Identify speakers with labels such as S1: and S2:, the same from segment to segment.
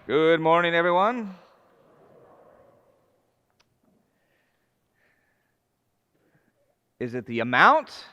S1: Good morning, everyone. Is it the amount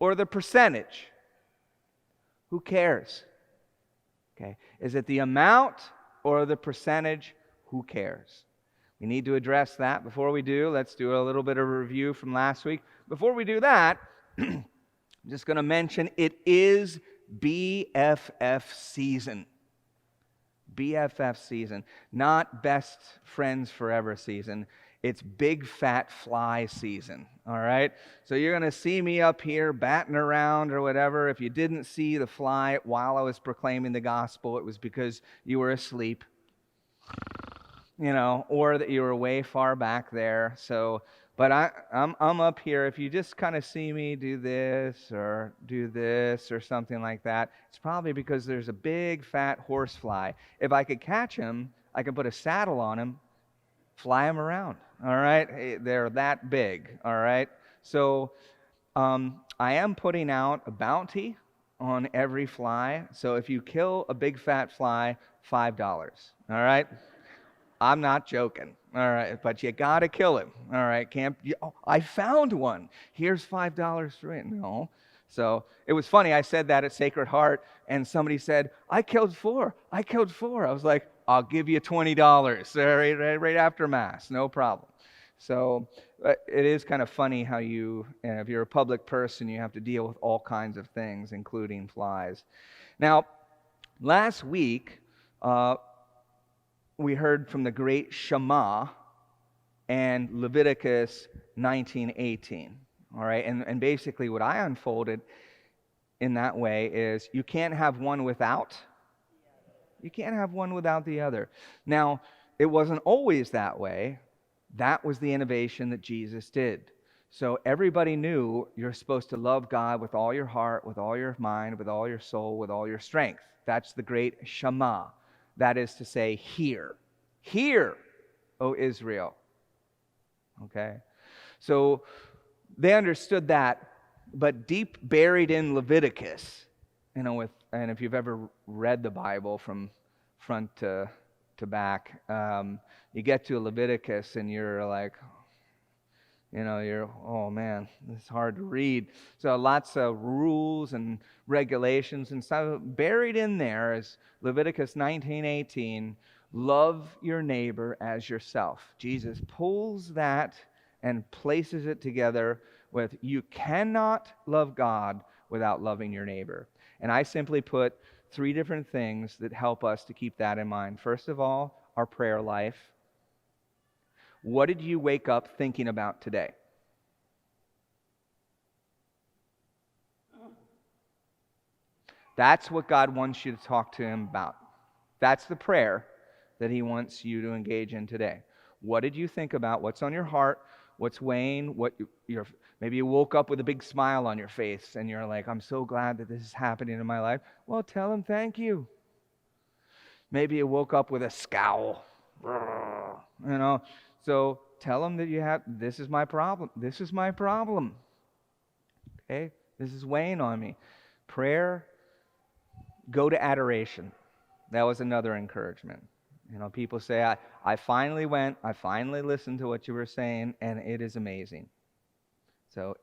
S1: or the percentage? Who cares? Okay. Is it the amount or the percentage? Who cares? We need to address that. Before we do, let's do a little bit of a review from last week. Before we do that, I'm just going to mention it is BFF season. BFF season, not best friends forever season. It's big fat fly season, all right? So you're going to see me up here batting around or whatever. If you didn't see the fly while I was proclaiming the gospel, it was because you were asleep, or that you were way far back there. But I'm up here. If you just kind of see me do this or something like that, it's probably because there's a big fat horsefly. If I could catch him, I could put a saddle on him, fly him around. All right, they're that big. All right, so I am putting out a bounty on every fly. So if you kill a big fat fly, $5. All right. I'm not joking. All right, but you got to kill him. All right, I found one. Here's $5 for it. No. So it was funny. I said that at Sacred Heart, and somebody said, I killed four. I was like, I'll give you $20 right after Mass. No problem. So it is kind of funny how if you're a public person, you have to deal with all kinds of things, including flies. Now, last week, we heard from the great Shema and Leviticus 19:18. All right, and basically what I unfolded in that way is you can't have one without. You can't have one without the other. Now, it wasn't always that way. That was the innovation that Jesus did. So everybody knew you're supposed to love God with all your heart, with all your mind, with all your soul, with all your strength. That's the great Shema. That is to say, hear, O Israel. Okay? So they understood that, but deep buried in Leviticus, and if you've ever read the Bible from front to back, you get to Leviticus and you're like, oh man, it's hard to read. So lots of rules and regulations and stuff. Buried in there is Leviticus 19:18, love your neighbor as yourself. Jesus pulls that and places it together with, you cannot love God without loving your neighbor. And I simply put 3 different things that help us to keep that in mind. First of all, our prayer life. What did you wake up thinking about today? That's what God wants you to talk to Him about. That's the prayer that He wants you to engage in today. What did you think about? What's on your heart? What's weighing? Maybe you woke up with a big smile on your face and you're like, I'm so glad that this is happening in my life. Well, tell Him thank you. Maybe you woke up with a scowl. So tell Him that this is my problem. This is my problem. Okay? This is weighing on me. Prayer, go to adoration. That was another encouragement. People say, I finally listened to what you were saying, and it is amazing. So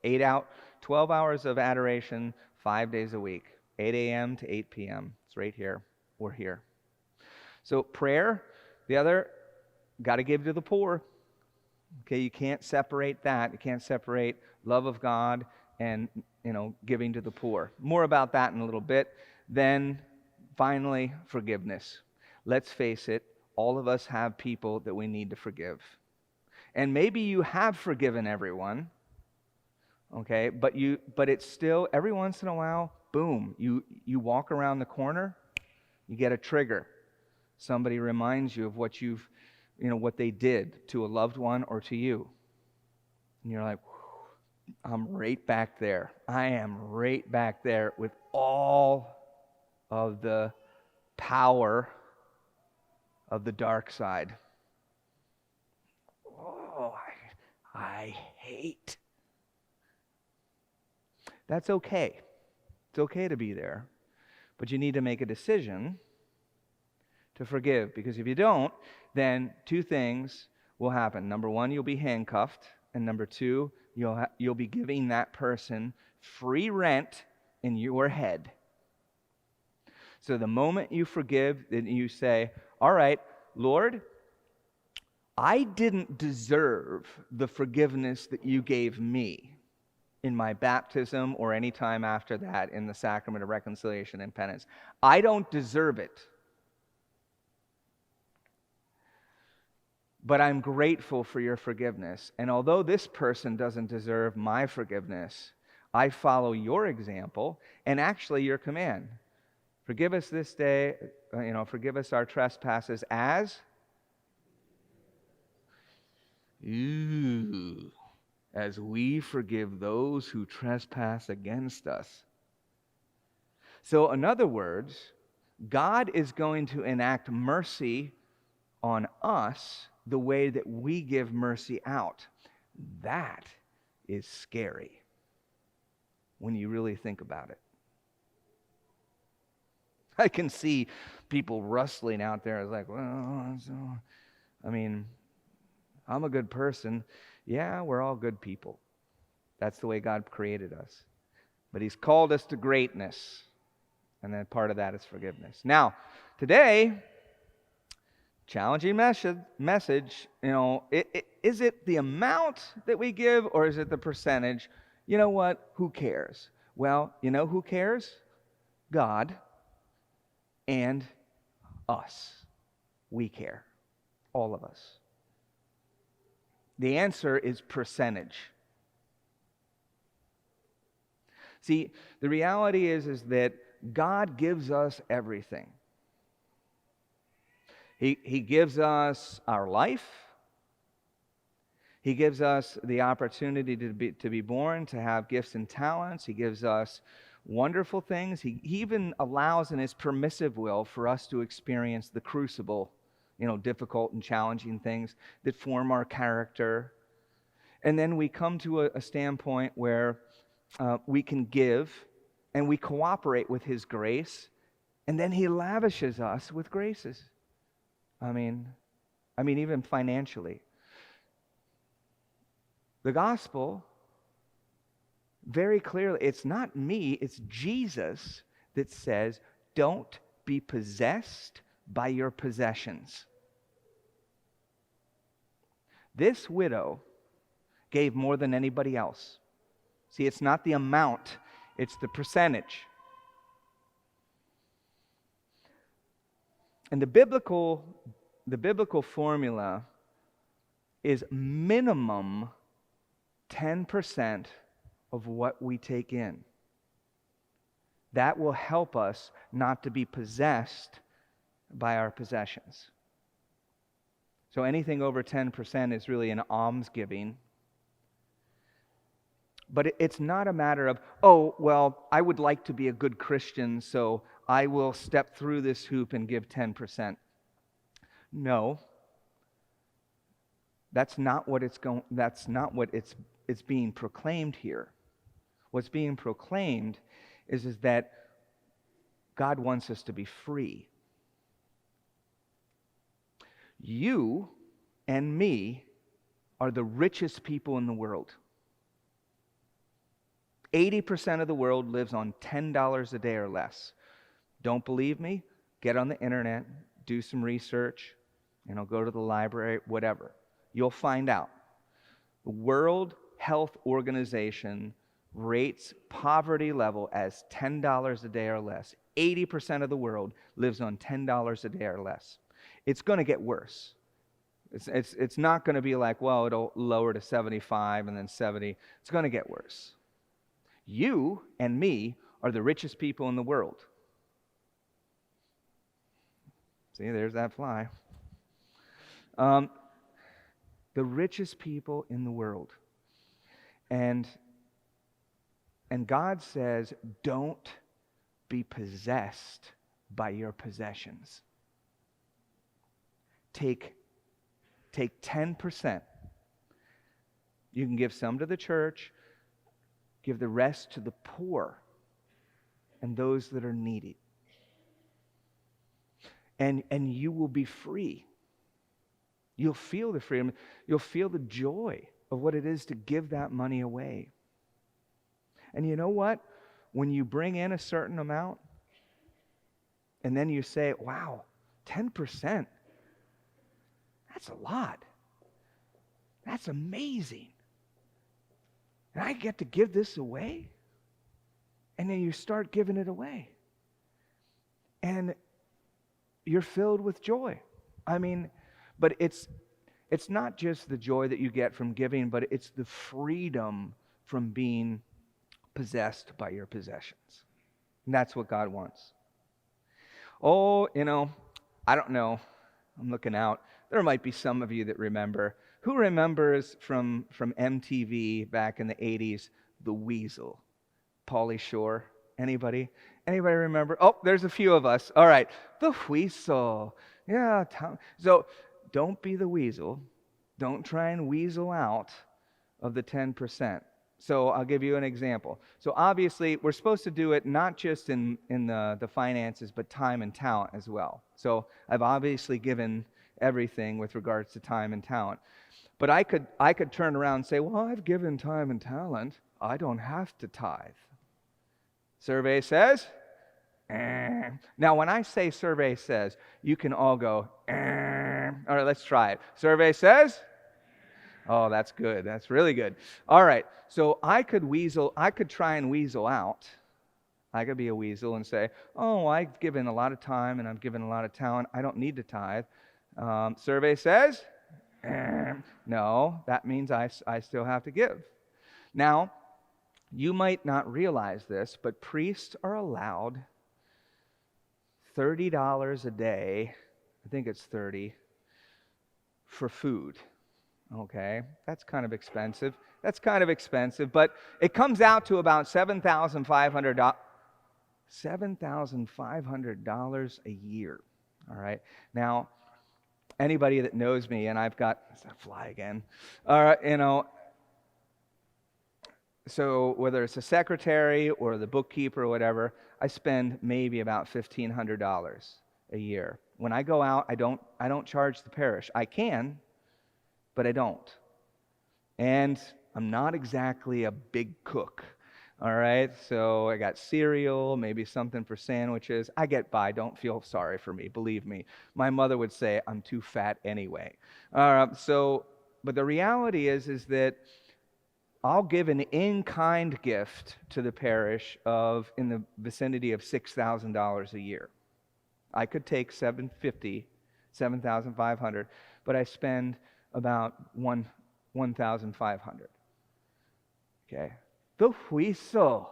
S1: 12 hours of adoration, 5 days a week, 8 a.m. to 8 p.m. It's right here. We're here. So prayer, the other, got to give to the poor. Okay, you can't separate that. You can't separate love of God and, giving to the poor. More about that in a little bit. Then, finally, forgiveness. Let's face it, all of us have people that we need to forgive. And maybe you have forgiven everyone, okay, but it's still, every once in a while, boom, you walk around the corner, you get a trigger. Somebody reminds you of what what they did to a loved one or to you. And you're like, I'm right back there. I am right back there with all of the power of the dark side. Oh, I hate. That's okay. It's okay to be there. But you need to make a decision to forgive. Because if you don't, then two things will happen. Number one, you'll be handcuffed. And number two, you'll be giving that person free rent in your head. So the moment you forgive, then you say, all right, Lord, I didn't deserve the forgiveness that you gave me in my baptism or any time after that in the sacrament of reconciliation and penance. I don't deserve it. But I'm grateful for your forgiveness. And although this person doesn't deserve my forgiveness, I follow your example and actually your command. Forgive us this day, forgive us our trespasses as we forgive those who trespass against us. So in other words, God is going to enact mercy on us the way that we give mercy out. That is scary when you really think about it. I can see people rustling out there. It's like, well, I'm a good person. Yeah, we're all good people. That's the way God created us. But He's called us to greatness. And then part of that is forgiveness. Now, today, challenging message, is it the amount that we give or is it the percentage? You know what? Who cares? Well, you know who cares? God and us. We care. All of us. The answer is percentage. See, the reality is that God gives us everything. He gives us our life. He gives us the opportunity to be born, to have gifts and talents. He gives us wonderful things. He even allows in His permissive will for us to experience the crucible, difficult and challenging things that form our character. And then we come to a standpoint where we can give and we cooperate with His grace, and then He lavishes us with graces. Even financially. The gospel, very clearly, it's not me, it's Jesus that says, don't be possessed by your possessions. This widow gave more than anybody else. See, it's not the amount, it's the percentage. And the biblical formula is minimum 10% of what we take in. That will help us not to be possessed by our possessions. So anything over 10% is really an almsgiving. But it's not a matter of, I would like to be a good Christian, so I will step through this hoop and give 10%. No. That's not what it's being proclaimed here. What's being proclaimed is that God wants us to be free. You and me are the richest people in the world. 80% of the world lives on $10 a day or less. Don't believe me? Get on the internet, do some research, go to the library, whatever. You'll find out. The World Health Organization rates poverty level as $10 a day or less. 80% of the world lives on $10 a day or less. It's going to get worse. It's not going to be like, it'll lower to 75 and then 70. It's going to get worse. You and me are the richest people in the world. See, there's that fly. The richest people in the world. And God says, don't be possessed by your possessions. Take 10%. You can give some to the church, give the rest to the poor and those that are needy. and you will be free. You'll feel the freedom. You'll feel the joy of what it is to give that money away. And you know what? When you bring in a certain amount, and then you say, wow, 10%, that's a lot. That's amazing. And I get to give this away? And then you start giving it away. And you're filled with joy. I mean, but it's not just the joy that you get from giving, but it's the freedom from being possessed by your possessions. And that's what God wants. Oh, I don't know. I'm looking out. There might be some of you that remember. Who remembers from MTV back in the 80s, The Weasel? Pauly Shore. Anybody? Anybody remember? Oh, there's a few of us. All right. The Weasel. Yeah. So don't be the weasel. Don't try and weasel out of the 10%. So I'll give you an example. So obviously, we're supposed to do it not just in the finances, but time and talent as well. So I've obviously given everything with regards to time and talent. But I could turn around and say, well, I've given time and talent. I don't have to tithe. Survey says, eh. Now, when I say survey says, you can all go, eh. All right, let's try it. Survey says, oh, that's good. That's really good. All right, so I could try and weasel out. I could be a weasel and say, oh, I've given a lot of time and I've given a lot of talent. I don't need to tithe. Survey says, no, that means I still have to give. Now, you might not realize this, but priests are allowed $30 a day, I think it's 30, for food. Okay, that's kind of expensive. But it comes out to about $7,500 a year. All right, now, anybody that knows me, and I've got, is that fly again? So whether it's a secretary or the bookkeeper or whatever, I spend maybe about $1,500 a year. When I go out, I don't charge the parish. I can, but I don't. And I'm not exactly a big cook. All right, so I got cereal, maybe something for sandwiches. I get by. Don't feel sorry for me. Believe me. My mother would say I'm too fat anyway. But the reality is that I'll give an in-kind gift to the parish in the vicinity of $6,000 a year. I could take $7,500, but I spend about $1,500. Okay. The Weasel.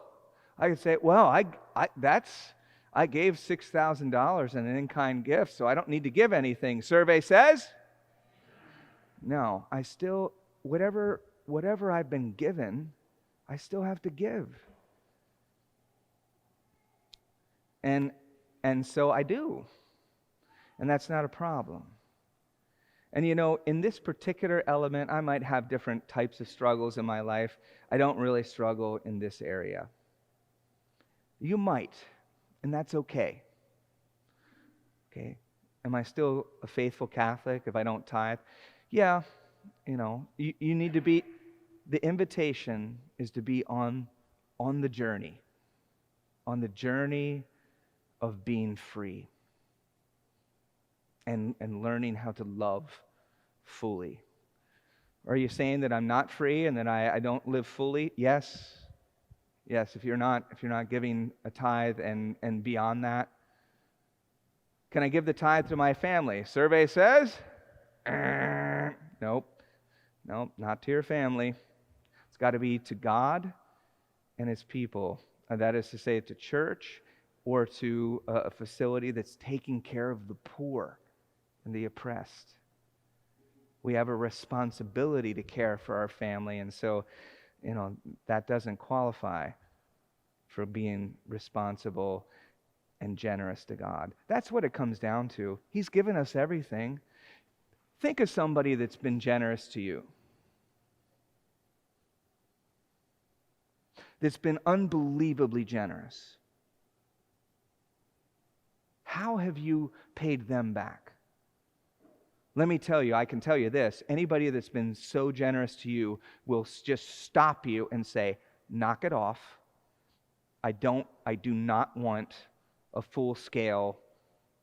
S1: I could say, well, I gave $6,000 in an in-kind gift, so I don't need to give anything. Survey says? No, I still, whatever I've been given, I still have to give. And so I do. And that's not a problem. And in this particular element, I might have different types of struggles in my life. I don't really struggle in this area. You might, and that's okay. Okay? Am I still a faithful Catholic if I don't tithe? Yeah, you need to be, the invitation is to be on the journey of being free and learning how to love fully. Are you saying that I'm not free and that I don't live fully? Yes. Yes, if you're not giving a tithe and beyond that. Can I give the tithe to my family? Survey says, nope, not to your family. It's got to be to God and His people. That is to say, to church or to a facility that's taking care of the poor and the oppressed. We have a responsibility to care for our family, and so, that doesn't qualify for being responsible and generous to God. That's what it comes down to. He's given us everything. Think of somebody that's been generous to you, that's been unbelievably generous. how have you paid them back? Let me tell you, I can tell you this. Anybody that's been so generous to you will just stop you and say, knock it off. I do not want a full-scale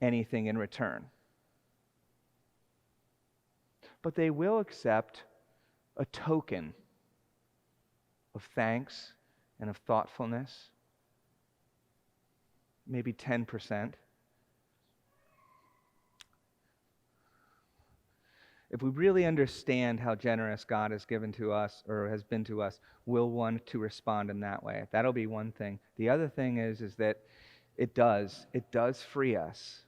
S1: anything in return. But they will accept a token of thanks and of thoughtfulness, maybe 10%. If we really understand how generous God has given to us or has been to us, we'll want to respond in that way. That'll be one thing. The other thing is that it does free us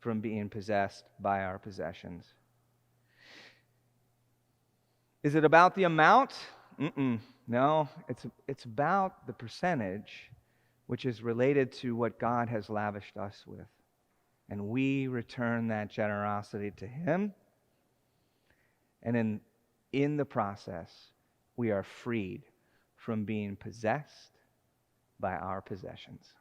S1: from being possessed by our possessions. Is it about the amount? No, it's about the percentage, which is related to what God has lavished us with. And we return that generosity to Him. And in the process, we are freed from being possessed by our possessions.